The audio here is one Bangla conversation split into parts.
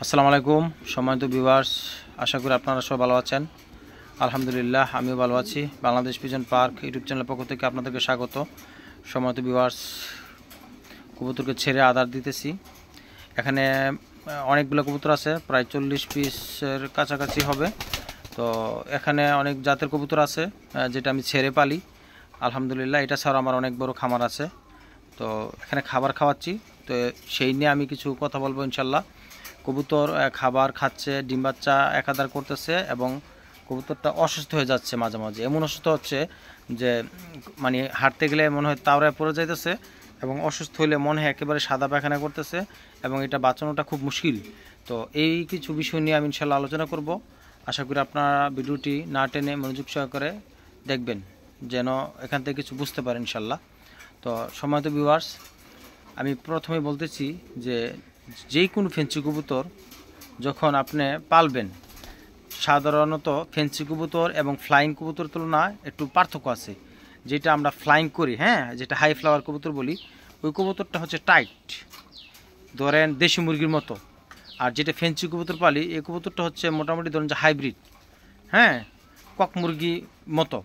আসসালামু আলাইকুম সম্মানিত ভিউয়ার্স, আশা করি আপনারা সবাই ভালো আছেন। আলহামদুলিল্লাহ আমিও ভালো আছি। বাংলাদেশ পিজন পার্ক ইউটিউব চ্যানেলের পক্ষ থেকে আপনাদেরকে স্বাগত। সম্মানিত ভিউয়ার্স, কবুতরকে ছেড়ে আদার দিতেছি। এখানে অনেকগুলো কবুতর আছে, প্রায় 40 পিসের কাছাকাছি হবে। তো এখানে অনেক জাতের কবুতর আছে যেটা আমি ছেড়ে পালি। আলহামদুলিল্লাহ এটা ছাড়া আমার অনেক বড় খামার আছে। তো এখানে খাবার খাওয়াচ্ছি, তো সেই নিয়ে আমি কিছু কথা বলবো ইনশাল্লাহ। কবুতর খাবার খাচ্ছে, ডিম বাচ্চা একাদার করতেছে এবং কবুতরটা অসুস্থ হয়ে যাচ্ছে মাঝে মাঝে। এমন অসুস্থ হচ্ছে যে মানে হাঁটতে গেলে মনে হয় তাওরায় পড়ে যাইতেছে এবং অসুস্থ হলে মনে হয় একেবারে সাদা পায়খানা করতেছে এবং এটা বাঁচানোটা খুব মুশকিল। তো এই কিছু বিষয় নিয়ে আমি ইনশাল্লাহ আলোচনা করব। আশা করি আপনারা ভিডিওটি না টেনে মনোযোগ সহকারে দেখবেন, যেন এখান থেকে কিছু বুঝতে পারেন ইনশাল্লাহ। তো সম্মানিত ভিউয়ার্স, আমি প্রথমে বলতেছি যে যেই কোনো ফেন্সি কবুতর যখন আপনি পালবেন, সাধারণত ফেন্সি কবুতর এবং ফ্লাইং কবুতর তুলনায় একটু পার্থক্য আছে। যেটা আমরা ফ্লাইং করি, যেটা হাই ফ্লাওয়ার কবুতর বলি, ওই কবুতরটা হচ্ছে টাইট, ধরেন দেশি মুরগির মতো। আর যেটা ফেন্সি কবুতর পালি, এই কবুতরটা হচ্ছে মোটামুটি ধরেন যে হাইব্রিড, কক মুরগি মতো।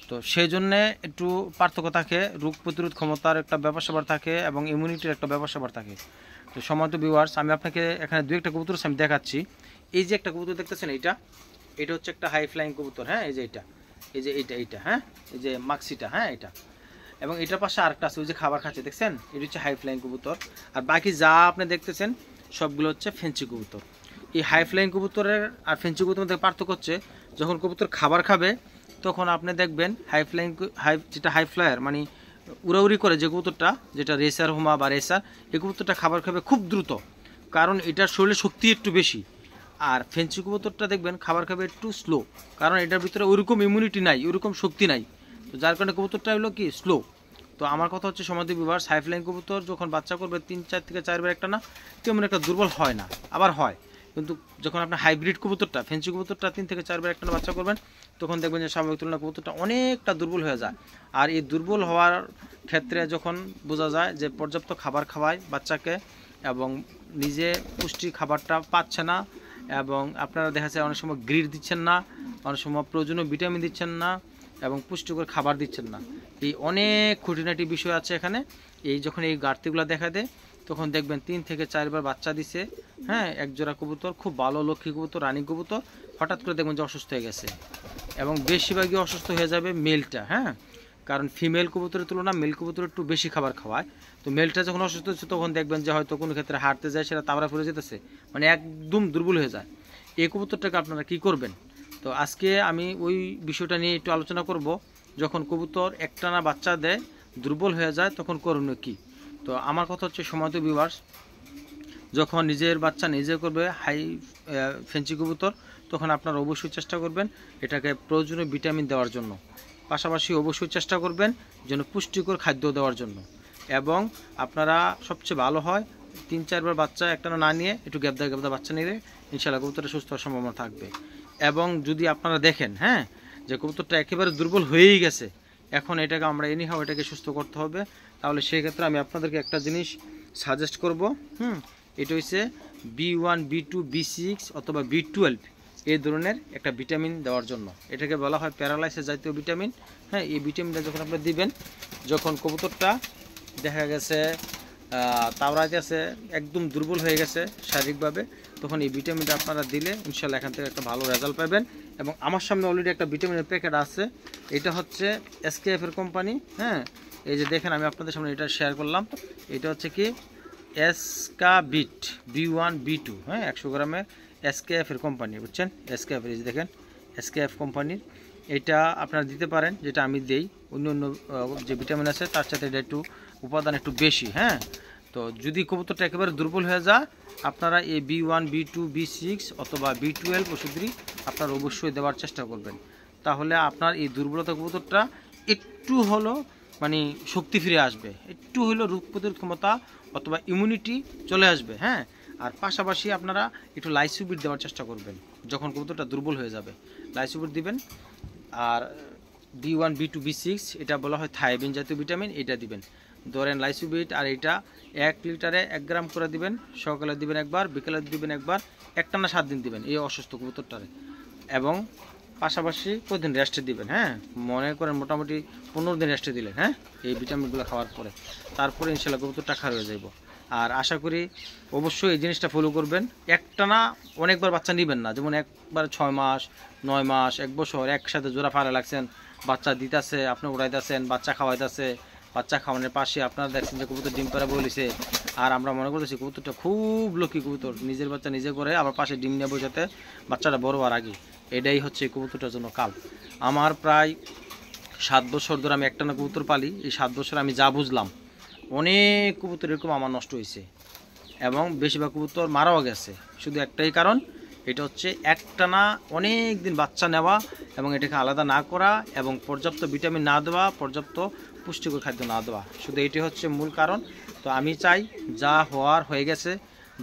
তো সেই জন্যে একটু পার্থক্য থাকে, রোগ প্রতিরোধ ক্ষমতার একটা ব্যাপার স্যাপার থাকে এবং ইমিউনিটির একটা ব্যাপার স্যাপার থাকে। তো সম্মানিত ভিউয়ার্স, আমি আপনাকে এখানে দু একটা কবুতর আমি দেখাচ্ছি। এই যে একটা কবুতর দেখতেছেন, এটা হচ্ছে একটা হাই ফ্লাইং কবুতর। এই যে এইটা এই যে মাক্সিটা, এটা। এবং এটার পাশে আরেকটা আছে, ওই যে খাবার খাচ্ছে দেখছেন, এটা হচ্ছে হাই ফ্লাইং কবুতর। আর বাকি যা আপনি দেখতেছেন সবগুলো হচ্ছে ফেন্সি কবুতর। এই হাই ফ্লাইং কবুতরের আর ফেন্সি কবুতরের মধ্যে পার্থক্য হচ্ছে, যখন কবুতর খাবার খাবে তখন আপনি দেখবেন যেটা হাই ফ্লায়ার মানে উড়াউড়ি করে যে কবুতরটা, যেটা রেসার হোমা বা রেসার, এই কবুতরটা খাবার খাবে খুব দ্রুত, কারণ এটার শরীরে শক্তি একটু বেশি। আর ফেন্সি কবুতরটা দেখবেন খাবার খাবে একটু স্লো, কারণ এটার ভিতরে ওইরকম ইমিউনিটি নাই, ওইরকম শক্তি নাই। তো যার কারণে কবুতরটা হলো কি স্লো। তো আমার কথা হচ্ছে সমাধি বিভার হাই ফ্লাইং কবুতর যখন বাচ্চা করবে 3-4 থেকে 4 বার একটা না, তেমন একটা দুর্বল হয় না, আবার হয়। কিন্তু যখন আপনি হাইব্রিড কবুতরটা, ফেন্সি কবুতরটা 3 থেকে 4 বার একটা বাচ্চা করবেন, তখন দেখবেন যে স্বাভাবিক তুলনায় কবুতরটা অনেকটা দুর্বল হয়ে যায়। আর এই দুর্বল হওয়ার ক্ষেত্রে যখন বোঝা যায় যে পর্যাপ্ত খাবার খাওয়ায় বাচ্চাকে এবং নিজে পুষ্টি খাবারটা পাচ্ছে না, এবং আপনারা দেখা যায় অনেক সময় গ্রিড দিচ্ছেন না, অনেক সময় প্রয়োজনীয় ভিটামিন দিচ্ছেন না এবং পুষ্টিকর খাবার দিচ্ছেন না। এই অনেক খুঁটিনাটি বিষয় আছে এখানে। এই যখন এই ঘাটতিগুলো দেখা দেয়, তখন দেখবেন 3 থেকে 4 বার বাচ্চা দিছে, একজোড়া কবুতর, খুব ভালো লক্ষ্মী কবুতর, রানী কবুতর, হঠাৎ করে দেখবেন যে অসুস্থ হয়ে গেছে। এবং বেশিরভাগই অসুস্থ হয়ে যাবে মেলটা, কারণ ফিমেল কবুতরের তুলনায় মেল কবুতর একটু বেশি খাবার খাওয়ায়। তো মেলটা যখন অসুস্থ হচ্ছে, তখন দেখবেন যে হয়তো কোনো ক্ষেত্রে হাঁটতে যায়, সেটা তাবড়া পড়ে যেতেছে, মানে একদম দুর্বল হয়ে যায়। এই কবুতরটাকে আপনারা কি করবেন? তো আজকে আমি ওই বিষয়টা নিয়ে একটু আলোচনা করব। যখন কবুতর একটানা বাচ্চা দেয়, দুর্বল হয়ে যায়, তখন করণীয় কি? তো আমার কথা হচ্ছে সম্মানিত ভিউয়ার্স, যখন নিজের বাচ্চা নিজে করবে হাই ফেন্সি কবুতর, তখন আপনারা অবশ্যই চেষ্টা করবেন এটাকে প্রয়োজনীয় ভিটামিন দেওয়ার জন্য। পাশাপাশি অবশ্যই চেষ্টা করবেন যেন পুষ্টিকর খাদ্য দেওয়ার জন্য। এবং আপনারা সবচেয়ে ভালো হয় 3-4 বার বাচ্চা একটানা না নিয়ে একটু গ্যাবদা বাচ্চা নিলে ইনশাআল্লাহ কবুতরটা সুস্থ হওয়ার সম্ভাবনা থাকবে। এবং যদি আপনারা দেখেন যে কবুতরটা একেবারে দুর্বল হয়েই গেছে, এখন এটাকে আমরা এনিহাও এটাকে সুস্থ করতে হবে, তাহলে সেই ক্ষেত্রে আমি আপনাদেরকে একটা জিনিস সাজেস্ট করব। এটা হচ্ছে B1, B2, B6 অথবা B12 এই ধরনের একটা ভিটামিন দেওয়ার জন্য। এটাকে বলা হয় প্যারালাইসিস জাতীয় ভিটামিন। এই ভিটামিনটা যখন আপনি দিবেন, যখন কবুতরটা দেখা গেছে তাওরাতে আছে, একদম দুর্বল হয়ে গেছে শারীরিকভাবে, তখন এই ভিটামিনটা আপনারা দিলে ইনশাল্লাহ এখান থেকে একটা ভালো রেজাল্ট পাবেন। এবং আমার সামনে অলরেডি একটা ভিটামিনের প্যাকেট আছে, এটা হচ্ছে SKF এর কোম্পানি। এই যে দেখেন, আমি আপনাদের সামনে এটা শেয়ার করলাম। এটা হচ্ছে কি এসকাবিট B1, B2, 100 গ্রামের SKF এর কোম্পানি, বুঝছেন? SKF এই যে দেখেন, SKF কোম্পানির এটা আপনারা দিতে পারেন, যেটা আমি দেই। অন্য যে ভিটামিন আছে তার সাথে এটা একটু উপাদান একটু বেশি। তো যদি কবুতরটা একেবারে দুর্বল হয়ে যায়, আপনারা এই B1, B2, B6 অথবা B12 ওষুধই আপনারা অবশ্যই দেওয়ার চেষ্টা করবেন। তাহলে আপনার এই দুর্বলতা কবুতরটা একটু হলো মানে শক্তি ফিরে আসবে, একটু হলো রোগ প্রতিরোধ ক্ষমতা অথবা ইমিউনিটি চলে আসবে। আর পাশাপাশি আপনারা একটু লাইসোবিট দেওয়ার চেষ্টা করবেন যখন কবুতরটা দুর্বল হয়ে যাবে, লাইসোবিট দিবেন। আর B1, B2, B6 এটা বলা হয় থায়াবিন জাতীয় ভিটামিন, এটা দিবেন। ধরেন লাইসোবিট আর এটা 1 লিটারে 1 গ্রাম করে দিবেন, সকালে দিবেন একবার, বিকেলে দিবেন একবার, একটানা 7 দিন দিবেন এই অসুস্থ কবুতরটারে। এবং পাশাপাশি প্রতিদিন রেস্টে দিবেন, হ্যাঁ, মনে করেন মোটামুটি 15 দিন রেস্টে দিলেন, হ্যাঁ, এই ভিটামিনগুলো খাওয়ার পরে, তারপরে ইনশাল্লাহ কবুতরটা খারাপ হয়ে যাইব। আর আশা করি অবশ্যই এই জিনিসটা ফলো করবেন। একটানা অনেকবার বাচ্চা নেবেন না, যেমন একবার 6 মাস 9 মাস 1 বছর একসাথে জোড়া ফাড়া লাগছেন, বাচ্চা দিতেছে, আপনি উড়াইতেছেন, বাচ্চা খাওয়াইতেছে, বাচ্চা খাওয়ানোর পাশে আপনারা দেখছেন যে কবুতর ডিম পাড়া বলেছে, আর আমরা মনে করতেছি কবুতরটা খুব লক্ষ্মী কবুতর, নিজের বাচ্চা নিজে করে আবার পাশে ডিম নিয়ে বোঝাতে বাচ্চাটা বড় হওয়ার আগে, এটাই হচ্ছে কবুতরটার জন্য কাল। আমার প্রায় 7 বছর ধরে আমি একটানা কবুতর পালি। এই 7 বছর আমি যা বুঝলাম, অনেক কবুতর এরকম আমার নষ্ট হয়েছে এবং বেশিরভাগ কবুতর মারাও গেছে। শুধু একটাই কারণ, এটা হচ্ছে একটানা অনেক দিন বাচ্চা নেওয়া এবং এটাকে আলাদা না করা এবং পর্যাপ্ত ভিটামিন না দেওয়া, পর্যাপ্ত পুষ্টিকর খাদ্য না দেওয়া, শুধু এটি হচ্ছে মূল কারণ। তো আমি চাই যা হওয়ার হয়ে গেছে,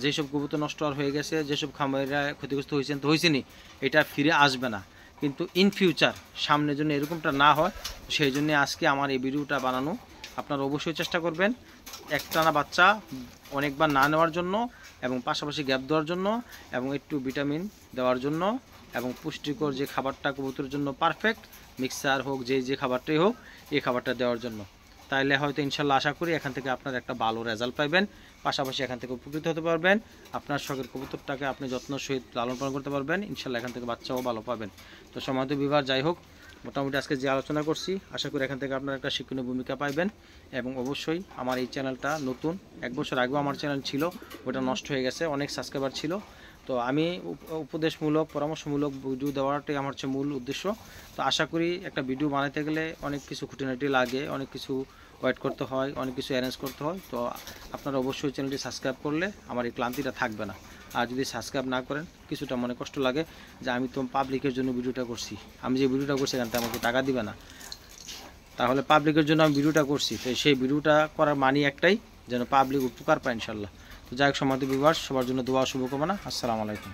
যেসব কবুতর নষ্ট হয়ে গেছে, যেসব খামারিরা ক্ষতিগ্রস্ত হয়েছেন তো হয়েছেনি, এটা ফিরে আসবে না। কিন্তু ইন ফিউচার সামনের জন্য এরকমটা না হয়, সেই জন্য আজকে আমার এই ভিডিওটা বানানো। আপনারা অবশ্যই চেষ্টা করবেন একটানা বাচ্চা অনেকবার না নেওয়ার জন্য এবং পাশাপাশি গ্যাপ দেওয়ার জন্য এবং একটু ভিটামিন দেওয়ার জন্য এবং পুষ্টিকর যে খাবারটা কবুতরের জন্য পারফেক্ট, মিক্সার হোক যে খাবারটাই হোক, এই খাবারটা দেওয়ার জন্য। তাইলে হয়তো ইনশাল্লাহ আশা করি এখান থেকে আপনার একটা ভালো রেজাল্ট পাইবেন, পাশাপাশি এখান থেকে উপকৃত হতে পারবেন, আপনার শখের কবুতরটাকে আপনি যত্ন সহিত লালন পালন করতে পারবেন, ইনশাল্লাহ এখান থেকে বাচ্চাও ভালো পাবেন। তো সময়ত বিভাগ যাই হোক, মোটামুটি আজকে যে আলোচনা করছি, আশা করি এখান থেকে আপনার একটা শিক্ষণীয় ভূমিকা পাইবেন। এবং অবশ্যই আমার এই চ্যানেলটা নতুন, 1 বছর আগেও আমার চ্যানেল ছিল, ওটা নষ্ট হয়ে গেছে, অনেক সাবস্ক্রাইবার ছিল। তো আমি উপদেশমূলক পরামর্শমূলক ভিডিও দেওয়াটাই আমার হচ্ছে মূল উদ্দেশ্য। তো আশা করি একটা ভিডিও বানাতে গেলে অনেক কিছু খুঁটিনাটি লাগে, অনেক কিছু ওয়েট করতে হয়, অনেক কিছু অ্যারেঞ্জ করতে হয়। তো আপনারা অবশ্যই চ্যানেলটি সাবস্ক্রাইব করলে আমার এই ক্লান্তিটা থাকবে না। আর যদি সাবস্ক্রাইব না করেন কিছুটা মনে কষ্ট লাগে যে আমি তো পাবলিকের জন্য ভিডিওটা করছি, আমি যে ভিডিওটা করছি এখান থেকে আমাকে টাকা দিবে না, তাহলে পাবলিকের জন্য আমি ভিডিওটা করছি, তো সেই ভিডিওটা করার মানি একটাই, যেন পাবলিক উপকার পায় ইনশাল্লাহ। তো যাই হোক, সম্মানিত ভিউয়ার্স, সবার জন্য দোয়া শুভকামনা। আসসালামু আলাইকুম।